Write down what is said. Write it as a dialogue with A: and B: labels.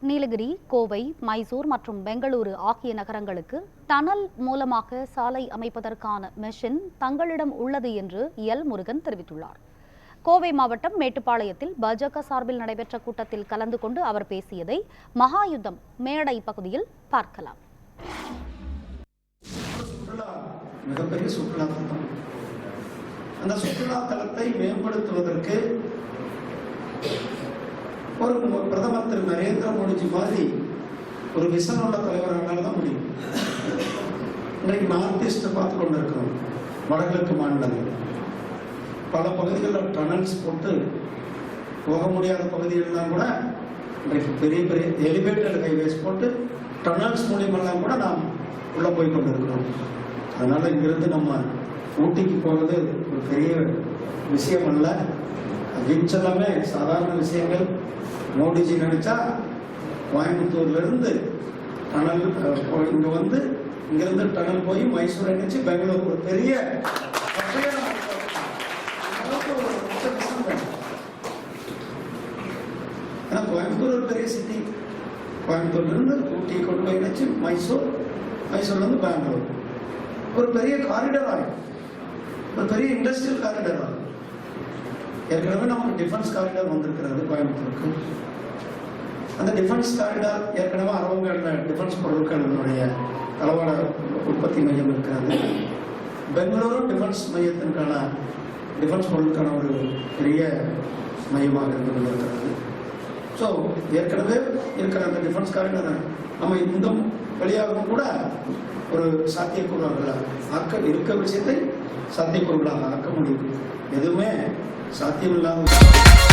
A: நீலகிரி, கோவை, மைசூர் மற்றும் பெங்களூரு ஆகிய நகரங்களுக்கு டனல் மூலமாக சாலை அமைப்பதற்கான மெஷின் தங்களிடம் உள்ளது என்று எல். முருகன் தெரிவித்துள்ளார். கோவை மாவட்டம் மேட்டுப்பாளையத்தில் பாஜக சார்பில் நடைபெற்ற கூட்டத்தில் கலந்து கொண்டு அவர் பேசியதை மகாயுத்தம் மேடை பகுதியில் பார்க்கலாம்.
B: மிகப்பெரிய சுற்றுலா தலம். அந்த சுற்றுலா தலத்தை மேம்படுத்துவதற்கு ஒரு பிரதமர் திரு நரேந்திர மோடிஜி மாதிரி ஒரு விசன் உள்ள தலைவர்களால் தான் முடியும். இன்றைக்கு நார்த் ஈஸ்ட் பார்த்து கொண்டு இருக்கிறோம். வடகிழக்கு மாநிலங்கள் பல பகுதிகளில் டனல்ஸ் போட்டு போக முடியாத பகுதிகளெல்லாம் கூட இன்றைக்கு பெரிய பெரிய எலிவேட்டட் ஹைவேஸ் போட்டு டனல்ஸ் மூலியமெல்லாம் கூட நாம் உள்ளே போய் கொண்டு இருக்கிறோம். அதனால இங்கிருந்து நம்ம ஊட்டிக்கு போகிறது ஒரு பெரிய விஷயம் அல்ல. விச் எல்லாமே சாதாரண விஷயங்கள். மோடிஜி நினைச்சா கோயம்புத்தூர்ல இருந்து டனல் இங்க வந்து இங்கிருந்து டனல் போய் மைசூர் நினைச்சு பெங்களூர் ஒரு பெரிய ஏன்னா கோயம்புத்தூர் ஒரு பெரிய சிட்டி. கோயம்புத்தூர்ல இருந்து ஊட்டி கொண்டு போய் நினைச்சு மைசூர்ல இருந்து பெங்களூர் ஒரு பெரிய காரிடர் ஆகும். ஒரு பெரிய இண்டஸ்ட்ரியல் காரிடர் ஆகும். ஏற்கனவே நமக்கு டிஃபென்ஸ் காரிடார் வந்திருக்கிறது கோயம்புத்தூருக்கு. அந்த டிஃபென்ஸ் காரிடார் ஏற்கனவே அரவங்கல்ல டிஃபென்ஸ் பொருட்களினுடைய தளவாட உற்பத்தி மையம் இருக்கிறது. பெங்களூரும் டிஃபென்ஸ் மையத்திற்கான டிஃபென்ஸ் பொருட்களுக்கான ஒரு பெரிய மையமாக இருந்து கொண்டிருக்கிறது. ஸோ ஏற்கனவே இருக்கிற அந்த டிஃபென்ஸ் காரிடார் நம்ம இந்த வழியாகவும் கூட ஒரு சாத்தியக்கூறுகளாக இருக்க விஷயத்தை சாத்தியக்கூறுகளாக ஆக்க முடியும். எதுவுமே சாத்தியமில்லாத